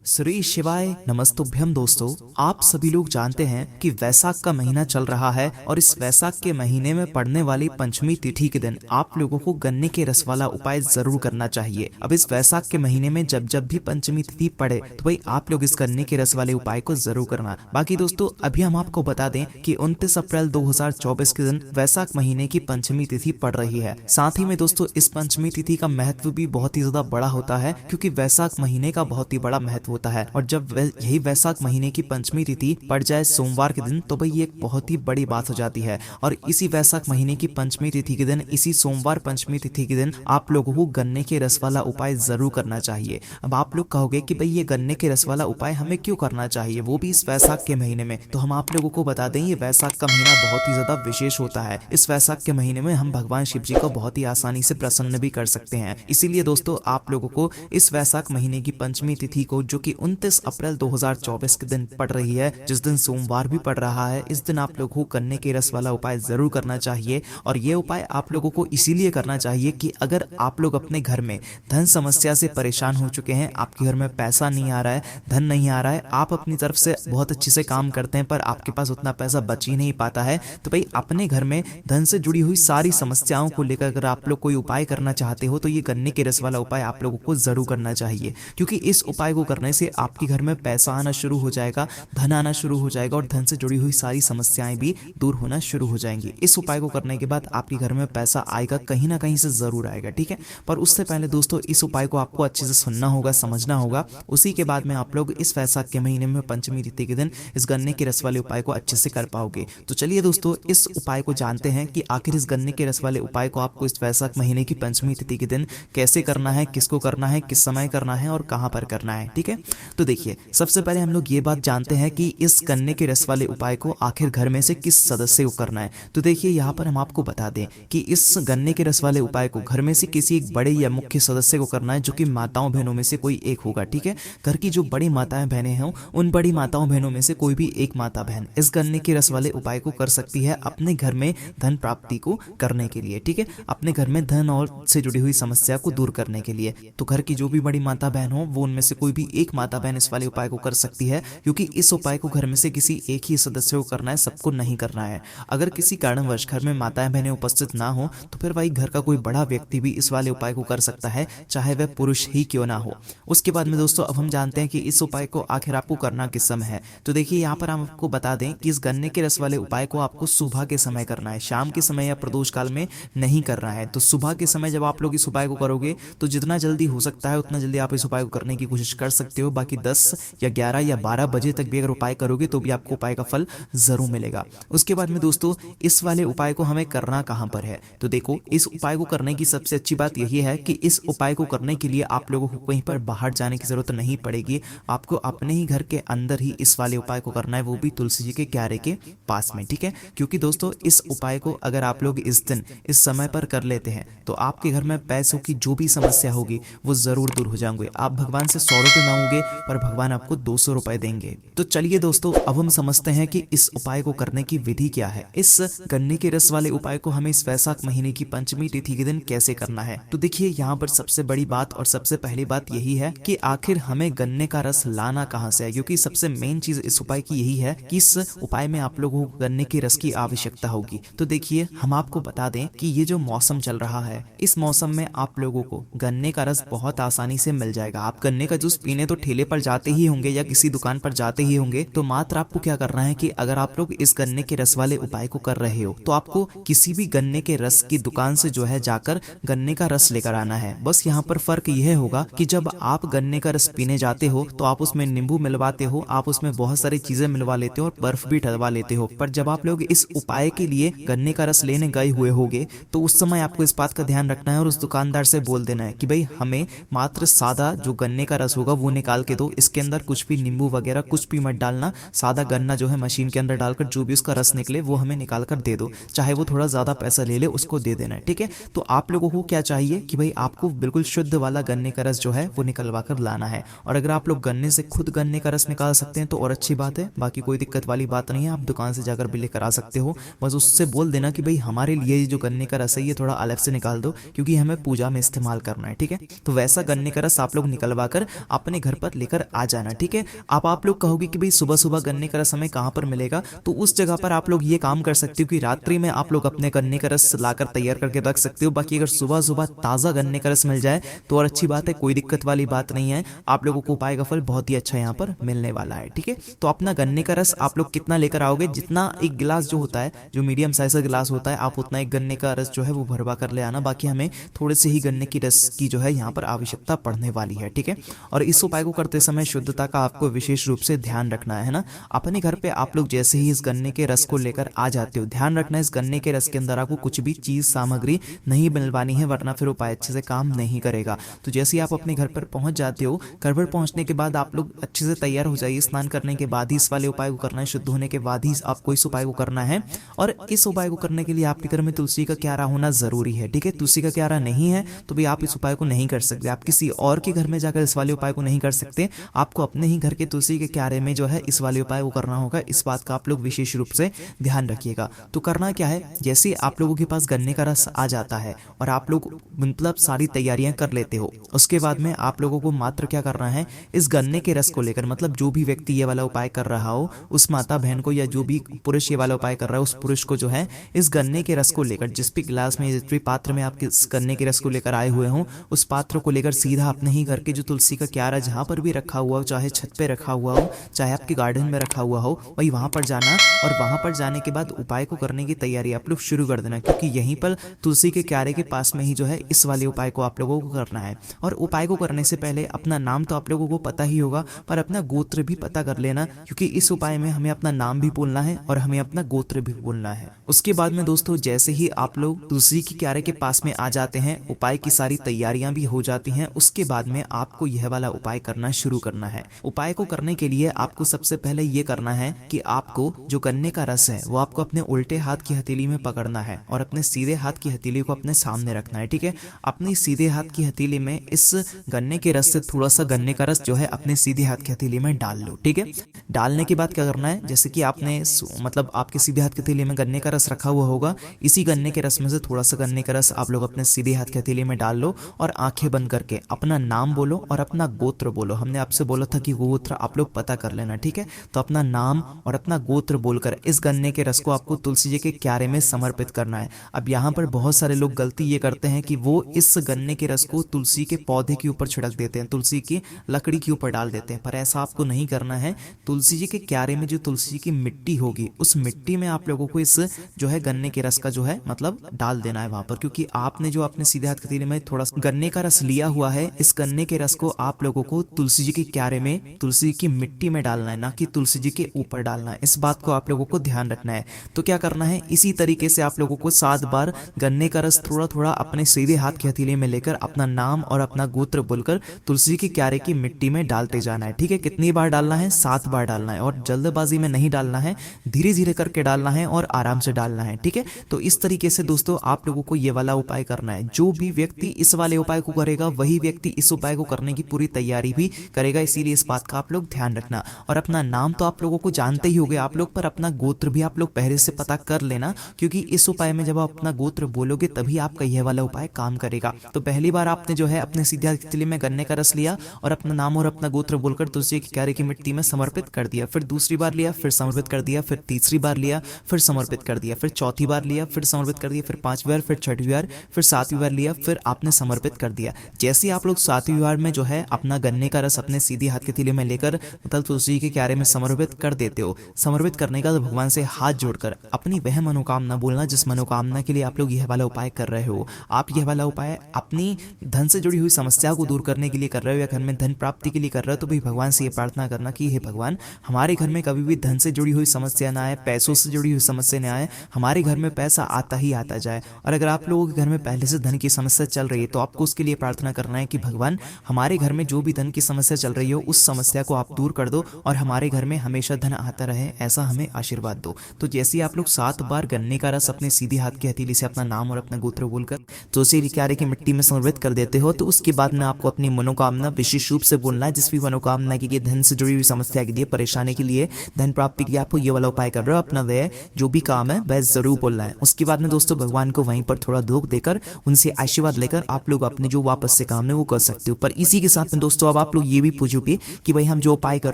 श्री शिवाय नमस्तुभ्यम। दोस्तों, आप सभी लोग जानते हैं कि वैशाख का महीना चल रहा है और इस वैशाख के महीने में पड़ने वाली पंचमी तिथि के दिन आप लोगों को गन्ने के रस वाला उपाय जरूर करना चाहिए। अब इस वैशाख के महीने में जब जब भी पंचमी तिथि पड़े तो भाई आप लोग इस गन्ने के रस वाले उपाय को जरूर करना। बाकी दोस्तों, अभी हम आपको बता दें कि 29 अप्रैल 2024 के दिन वैशाख महीने की पंचमी तिथि पड़ रही है। साथ ही में दोस्तों, इस पंचमी तिथि का महत्व भी बहुत ही ज्यादा बड़ा होता है, क्योंकि वैशाख महीने का बहुत ही बड़ा महत्व होता है। और जब यही वैशाख महीने की पंचमी तिथि पड़ जाए सोमवार के दिन, तो भाई ये एक बहुत ही बड़ी बात हो जाती है। और इसी वैशाख महीने की पंचमी तिथि के दिन, इसी सोमवार पंचमी तिथि के दिन आप लोगों को गन्ने के रस वाला उपाय जरूर करना चाहिए। अब आप लोग कहोगे कि भाई ये गन्ने के रस वाला उपाय हमें क्यों करना चाहिए, वो भी इस वैशाख के महीने में। तो हम आप लोगों को बता दें, ये वैशाख का महीना बहुत ही ज्यादा विशेष होता है। इस वैशाख के महीने में हम भगवान शिव जी को बहुत ही आसानी से प्रसन्न भी कर सकते हैं। इसीलिए दोस्तों, आप लोगों को इस वैशाख महीने की पंचमी तिथि को, जो कि 29 अप्रैल 2024 के दिन पड़ रही है, जिस दिन सोमवार भी पड़ रहा है, इस दिन आप लोगों को गन्ने के रस वाला उपाय जरूर करना चाहिए। और ये उपाय आप लोगों को इसीलिए करना चाहिए कि अगर आप लोग अपने घर में धन समस्या से परेशान हो चुके हैं, आपके घर में पैसा नहीं आ रहा है, धन नहीं आ रहा है, आप अपनी तरफ से बहुत अच्छे से काम करते हैं पर आपके पास उतना पैसा बच ही नहीं पाता है, तो भाई अपने घर में धन से जुड़ी हुई सारी समस्याओं को लेकर अगर आप लोग कोई उपाय करना चाहते हो, तो ये गन्ने के रस वाला उपाय आप लोगों को जरूर करना चाहिए। क्योंकि इस उपाय को करने से आपके घर में पैसा आना शुरू हो जाएगा, धन आना शुरू हो जाएगा और धन से जुड़ी हुई सारी समस्याएं भी दूर होना शुरू हो जाएंगी। इस उपाय को करने के बाद आपके घर में पैसा आएगा, कहीं ना कहीं से जरूर आएगा, ठीक है। पर उससे पहले दोस्तों, इस उपाय को आपको अच्छे से सुनना होगा, समझना होगा। उसी के बाद में आप लोग इस वैशाख के महीने में पंचमी तिथि के दिन इस गन्ने के रस वाले उपाय को अच्छे से कर पाओगे। तो चलिए दोस्तों, इस उपाय को जानते हैं कि आखिर इस गन्ने के रस वाले उपाय को आपको इस वैशाख महीने की पंचमी तिथि के दिन कैसे करना है, किसको करना है, किस समय करना है और कहां पर करना है, ठीक है। तो देखिए, सबसे पहले हम लोग ये बात जानते हैं कि इस गन्ने के रस वाले उपाय को आखिर घर में से किस सदस्य को करना है। तो देखिए, यहाँ पर हम आपको बता दें कि इस गन्ने के रस वाले उपाय को घर में से किसी एक बड़े या मुख्य सदस्य को करना है, जो कि माताओं बहनों में से कोई एक होगा, ठीक है। घर की जो बड़ी माताएं बहनें हों, उन बड़ी माताओं बहनों में से कोई भी एक माता बहन इस गन्ने के रस वाले उपाय को कर सकती है अपने घर में धन प्राप्ति को करने के लिए, ठीक है। अपने घर में धन और से जुड़ी हुई समस्या को दूर करने के लिए। तो घर की जो भी बड़ी माता बहन हो, वो उनमें से कोई भी एक माता बहन इस वाले उपाय को कर सकती है, क्योंकि इस उपाय को घर में से किसी एक ही सदस्य को करना है, सबको नहीं करना है। अगर किसी कारणवश घर में माताएं बहनें उपस्थित ना हो, तो फिर वही घर का कोई बड़ा व्यक्ति भी इस वाले उपाय को कर सकता है, चाहे वह पुरुष ही क्यों ना हो। उसके बाद में दोस्तों, अब हम जानते हैं कि इस उपाय को आखिर आपको करना किस समय है। तो देखिए, यहाँ पर हम आपको बता दें कि इस गन्ने के रस वाले उपाय को आपको सुबह के समय करना है, शाम के समय या प्रदोष काल में नहीं करना है। तो सुबह के समय जब आप लोग इस उपाय को करोगे, तो जितना जल्दी हो सकता है उतना जल्दी आप इस उपाय को करने की कोशिश कर सकते हो। बाकी 10 या 11 या 12 बजे तक भी अगर उपाय करोगे, तो भी आपको उपाय का फल जरूर मिलेगा। उसके बाद में दोस्तों, इस वाले उपाय को हमें करना कहां पर है। तो देखो, इस उपाय को करने की सबसे अच्छी बात यही है कि इस उपाय को करने के लिए आप लोगों को कहीं पर बाहर जाने की जरूरत नहीं पड़ेगी। आपको अपने ही घर के अंदर ही इस वाले उपाय को करना है, वो भी तुलसी जी के क्यारे के पास में, ठीक है। क्योंकि दोस्तों, इस उपाय को अगर आप लोग इस दिन इस समय पर कर लेते हैं, तो आपके घर में पैसों की जो भी समस्या होगी वो जरूर दूर हो जाएंगे। आप भगवान से 100 रुपए मांगोगे, पर भगवान आपको 200 रुपए देंगे। तो चलिए दोस्तों, अब हम समझते हैं कि इस उपाय को करने की विधि क्या है। इस गन्ने के रस वाले उपाय को हमें इस वैशाख महीने की पंचमी तिथि के दिन कैसे करना है। तो देखिए, यहाँ पर सबसे बड़ी बात और सबसे पहली बात यही है कि आखिर हमें गन्ने का रस लाना कहाँ से है, क्योंकि सबसे मेन चीज इस उपाय की यही है कि इस उपाय में आप लोगों को गन्ने के रस की आवश्यकता होगी। तो देखिए, हम आपको बता दें कि ये जो मौसम चल रहा है, इस मौसम में आप लोगों को गन्ने का रस बहुत आसानी से मिल जाएगा। आप गन्ने का जूस पीने तो ठेले पर जाते ही होंगे या किसी दुकान पर जाते ही होंगे। तो मात्र आपको क्या करना है कि अगर आप लोग इस गन्ने के रस वाले उपाय को कर रहे हो, तो आपको किसी भी गन्ने के रस की दुकान से जो है जाकर गन्ने का रस लेकर आना है। बस यहाँ पर फर्क यह होगा कि जब आप गन्ने का रस पीने जाते हो, तो आप उसमें नींबू मिलवाते हो, आप उसमें बहुत सारी चीजें मिलवा लेते हो और बर्फ भी डलवा लेते हो। पर जब आप लोग इस उपाय के लिए गन्ने का रस लेने गए हुए होगे, तो उस समय आपको इस बात का ध्यान रखना है और उस दुकानदार से बोल देना है कि भाई हमें मात्र सादा जो गन्ने का रस होगा वो निकाल के दो, इसके अंदर कुछ भी नींबू वगैरह कुछ भी मत डालना। सादा गन्ना जो है मशीन के अंदर डालकर जो भी उसका रस निकले वो हमें निकाल कर दे दो, चाहे वो थोड़ा ज्यादा पैसा ले ले, उसको दे देना है, ठीक है। तो आप लोगों को क्या चाहिए कि भाई आपको बिल्कुल शुद्ध वाला गन्ने का रस जो है वो निकलवा कर लाना है। और अगर आप लोग गन्ने से खुद गन्ने का रस निकाल सकते हैं तो और अच्छी बात है, बाकी कोई दिक्कत वाली बात नहीं है। आप दुकान से जाकर भी लेकर आ सकते हो। बस उससे बोल देना कि भाई हमारे लिए जो गन्ने का रस है ये थोड़ा अलग से निकाल दो, क्योंकि हमें पूजा में इस्तेमाल करना है, ठीक है। तो वैसा गन्ने का रस आप लोग निकलवा कर अपने घर पर लेकर आ जाना, ठीक है। आप लोग कहोगे कि भाई सुबह सुबह गन्ने का रस हमें कहाँ पर मिलेगा, तो उस जगह पर आप लोग ये काम कर सकते हो कि रात्रि में आप लोग अपने गन्ने का रस लाकर तैयार करके रख सकते हो। बाकी अगर सुबह सुबह ताज़ा गन्ने का रस मिल जाए तो और अच्छी बात है, कोई दिक्कत वाली बात नहीं है। आप लोगों को उपाय का फल बहुत ही अच्छा यहाँ पर मिलने वाला है, ठीक है। तो अपना गन्ने का रस आप लोग कितना लेकर आओगे, जितना एक गिलास जो होता है, जो मीडियम साइज का गिलास होता है, आप उतना एक गन्ने का रस जो है वो भरवा कर ले आना। बाकी हमें थोड़े से ही गन्ने की रस की जो है यहाँ पर आवश्यकता पड़ने वाली है, ठीक है। और इस उपाय को करते समय शुद्धता का आपको विशेष रूप से ध्यान रखना है ना। अपने घर पे आप लोग जैसे ही इस गन्ने के रस को लेकर आ जाते हो, ध्यान रखना इस गन्ने के रस के अंदर आपको कुछ भी चीज सामग्री नहीं मिलवानी है, वरना फिर उपाय अच्छे से काम नहीं करेगा। तो जैसे ही आप अपने घर पर पहुंच जाते हो, घर पर पहुंचने के बाद आप लोग अच्छे से तैयार हो जाइए। स्नान करने के बाद ही इस वाले उपाय को करना है, शुद्ध होने के बाद ही आपको इस उपाय को करना है। और इस उपाय को करने के लिए आपके घर में तुलसी का क्यारा होना जरूरी है, ठीक है। तुलसी का क्यारा नहीं है तो भी आप इस उपाय को नहीं कर सकते। आप किसी और के घर में जाकर इस वाले उपाय को नहीं कर सकते, आपको अपने ही घर के तुलसी के क्यारे में जो है इस वाले उपाय को करना होगा। इस बात का आप लोग विशेष रूप से ध्यान रखिएगा। तो करना क्या है, जैसे आप लोगों के पास गन्ने का रस आ जाता है और आप लोग मतलब सारी तैयारियां कर लेते हो, उसके बाद में आप लोगों को मात्र क्या करना है, इस गन्ने के रस को लेकर, मतलब जो भी व्यक्ति ये वाला उपाय कर रहा हो उस माता बहन को, या जो भी पुरुष ये वाला उपाय कर रहा है उस पुरुष को जो है इस गन्ने के रस को लेकर, जिस भी गिलास में, जिस भी पात्र में आप इस गन्ने के रस को लेकर आए हुए हो, उस पात्र को लेकर सीधा अपने ही घर के जो तुलसी का क्यारा जहां पर भी रखा हुआ हो, चाहे छत पे रखा हुआ हो, चाहे आपके गार्डन में रखा हुआ हो, वही वहां पर जाना। और वहां पर जाने के बाद उपाय को करने की तैयारी आप लोग शुरू कर देना, क्योंकि यहीं पर तुलसी के क्यारे के पास में ही जो है इस वाले उपाय को आप लोगों को करना है। और उपाय को करने से पहले अपना नाम तो आप लोगों को पता ही होगा, पर अपना गोत्र भी पता कर लेना, क्योंकि इस उपाय में हमें अपना नाम भी बोलना है और हमें अपना गोत्र भी बोलना है। उसके बाद में दोस्तों, जैसे ही आप लोग तुलसी के क्यारे के पास में आ जाते हैं, उपाय की सारी तैयारियां भी हो जाती हैं, उसके बाद में आपको यह वाला उपाय करना शुरू करना है। उपाय को करने के लिए आपको सबसे पहले ये करना है कि आपको जो गन्ने का रस है वो आपको अपने उल्टे हाथ की हथेली में पकड़ना है और अपने सीधे हाथ की हथेली को अपने सामने रखना है, ठीक है। अपनी सीधे हाथ की हथेली में इस गन्ने के रस से थोड़ा सा गन्ने का रस जो है अपने सीधे हाथ की हथेली में डाल लो, ठीक है। डालने के बाद क्या करना है, जैसे कि आपने मतलब आपके सीधे हाथ की हथेली में गन्ने का रस रखा हुआ होगा, इसी गन्ने के रस में से थोड़ा सा गन्ने का रस आप लोग अपने सीधे हाथ की हथेली में डाल लो और आंखें बंद करके अपना नाम बोलो और अपना गोत्र बोलो। हमने आपसे बोला था कि गोत्र आप लोग पता कर लेना, ठीक है। तो अपना नाम और अपना गोत्र बोलकर इस गन्ने के रस को आपको तुलसी जी के क्यारे में समर्पित करना है। अब यहाँ पर बहुत सारे लोग गलती ये करते हैं कि वो इस गन्ने के रस को तुलसी के पौधे के ऊपर छिड़क देते हैं, तुलसी की लकड़ी के ऊपर डाल देते हैं, पर ऐसा आपको नहीं करना है। तुलसी जी के क्यारे में जो तुलसी जी की मिट्टी होगी, उस मिट्टी में आप लोगों को इस जो है गन्ने के रस का जो है मतलब डाल देना है वहां पर, क्योंकि आपने जो अपने सीधे हाथ हथेली में थोड़ा गन्ने का रस लिया हुआ है, इस गन्ने के रस को आप लोगों को तुलसी जी के क्यारे में, तुलसी की मिट्टी में डालना है, ना कि तुलसी जी के ऊपर डालना है। इस बात को आप लोगों को ध्यान रखना है। तो क्या करना है, इसी तरीके से आप लोगों को 7 बार गन्ने का रस थोड़ा थोड़ा अपने सीधे हाथ की हथेली में लेकर अपना नाम और अपना गोत्र बोलकर तुलसी के क्यारे की मिट्टी में डालते जाना है, ठीक है। कितनी बार डालना है, 7 बार डालना है, और जल्दबाजी में नहीं डालना है, धीरे धीरे करके डालना है और आराम से डालना है, ठीक है। तो इस तरीके से दोस्तों आप लोगों को ये वाला उपाय करना है। जो भी व्यक्ति इस वाले उपाय को करेगा वही व्यक्ति इस उपाय को करने की पूरी तैयारी भी करेगा, इसीलिए इस बात का आप लोग ध्यान रखना। और अपना नाम तो आप लोगों को जानते ही होंगे आप लोग, पर अपना गोत्र भी आप लोग पहले से पता कर लेना, क्योंकि इस उपाय में जब आप अपना गोत्र बोलोगे तभी आपका यह वाला उपाय काम करेगा। तो पहली बार आपने जो है अपने सीधे हथेली में गन्ने का रस लिया और अपना नाम और अपना गोत्र बोलकर तुलसी के क्यारे की मिट्टी में समर्पित कर दिया, फिर दूसरी बार लिया, फिर समर्पित कर दिया, फिर तीसरी बार लिया, फिर समर्पित कर दिया, फिर चौथी बार लिया, फिर समर्पित कर दिया, फिर 5वीं बार, फिर 6वीं बार, फिर 7वीं बार लिया, फिर आपने समर्पित कर दिया। जैसे आप लोग 7वीं बार में जो है अपना गन्ने का रस अपने सीधे हाथ के हथेली में लेकर मतलब तुलसी के क्यारे में समर्पित कर देते हो, समर्पित करने का भगवान से हाथ जोड़कर अपनी वह मनोकामना बोलना जिस मनोकामना के लिए आप लोग यह वाला उपाय कर रहे हो। आप यह वाला उपाय अपनी धन से जुड़ी हुई समस्या को दूर करने के लिए कर रहे हो या घर में धन प्राप्ति के लिए कर रहे हो, तो भी भगवान से ये प्रार्थना करना कि हे भगवान, हमारे घर में कभी भी धन से जुड़ी हुई समस्या ना आए, पैसों से जुड़ी हुई समस्या ना आए, हमारे घर में पैसा आता ही आता जाए। और अगर आप लोगों के घर में पहले से धन की समस्या चल रही है तो आपको उसके लिए प्रार्थना करना है कि भगवान, हमारे घर में जो भी धन की समस्या चल रही हो उस समस्या को आप दूर कर दो और हमारे घर में हमेशा धन आता रहे, ऐसा हमें आशीर्वाद दो। तो जैसे आप लोग 7 बार गन्ने का रस अपने सीधे हाथ की हथेली से अपना नाम और अपना गोत्र बोलकर तुलसी के क्यारे की मिट्टी में समर्पित कर देते हो, तो उसके बाद में आपको अपनी मनोकामना विशेष रूप से बोलना है, जिस भी मनोकामना के लिए, धन से जुड़ी हुई समस्या के लिए, परेशानी के लिए, धन प्राप्ति के लिए आपको ये वाला उपाय कर रहे हो, अपना वह जो भी काम है वह जरूर बोलना है। उसके बाद में दोस्तों भगवान को वहीं पर थोड़ा दुख देकर उनसे आशीर्वाद लेकर आप लोग अपने जो वापस से काम है वो कर सकते हो। पर इसी के साथ में दोस्तों अब आप आप लोग ये भी पूछोगे कि भाई हम जो उपाय कर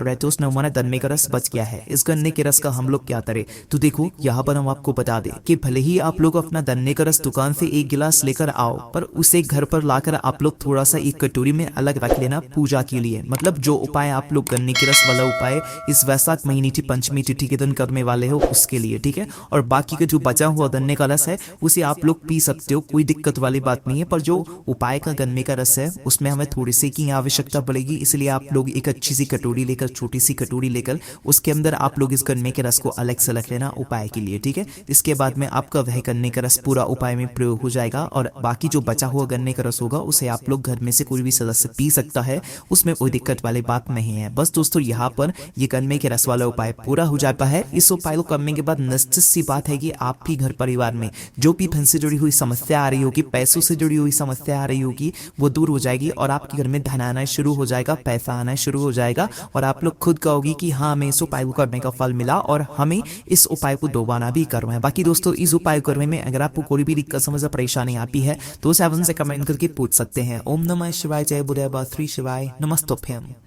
रहे थे उसने हमारा गन्ने का रस बच गया है, इस गन्ने के रस का हम लोग क्या करें। तो देखो यहाँ पर हम आपको बता दें कि भले ही आप लोग अपना गन्ने का रस दुकान से एक गिलास लेकर आओ, पर उसे घर पर लाकर आप लोग थोड़ा सा एक कटोरी में अलग रख लेना पूजा के लिए। मतलब जो उपाय आप लोग गन्ने के रस वाला उपाय इस वैशाख महीने की पंचमी तिथि के दिन करने वाले हो उसके लिए, ठीक है। और बाकी का जो बचा हुआ गन्ने का रस है उसे आप लोग पी सकते हो, कोई दिक्कत वाली बात नहीं है। पर जो उपाय का गन्ने का रस है उसमें हमें थोड़ी सी की आवश्यकता पड़ेगी, इसलिए आप लोग एक अच्छी सी कटोरी लेकर, छोटी सी कटोरी लेकर उसके अंदर आप लोग इस गन्ने के रस को अलग से रख लेना उपाय के लिए, ठीक है। इसके बाद में आपका वह गन्ने का रस पूरा उपाय में प्रयोग हो जाएगा और बाकी जो बचा हुआ गन्ने का रस होगा उसे आप लोग घर में से कोई भी सदस्य पी सकता है, उसमें कोई दिक्कत वाली बात नहीं है। बस दोस्तों यहाँ पर ये गन्ने के रस वाला उपाय पूरा हो जाता है। इस उपाय को करने के बाद निश्चित सी बात है कि आपकी घर परिवार में जो भी धन से जुड़ी हुई समस्या आ रही होगी, पैसों से जुड़ी हुई समस्या आ रही होगी, वो दूर हो जाएगी और आपके घर में धन आना शुरू हो जाएगा, पैसा आना शुरू हो जाएगा और आप लोग खुद कहोगी कि हाँ हमें इस उपाय को करने का फल मिला और हमें इस उपाय को दोबारा भी करवाएं। बाकी दोस्तों इस उपाय करने में अगर आपको कोई भी दिक्कत समस्या परेशानी आती है तो 7 से कमेंट करके पूछ सकते हैं। ओम नमः शिवाय, जय बुद्धि, श्री शिवाय, नमस्तुभ्यम।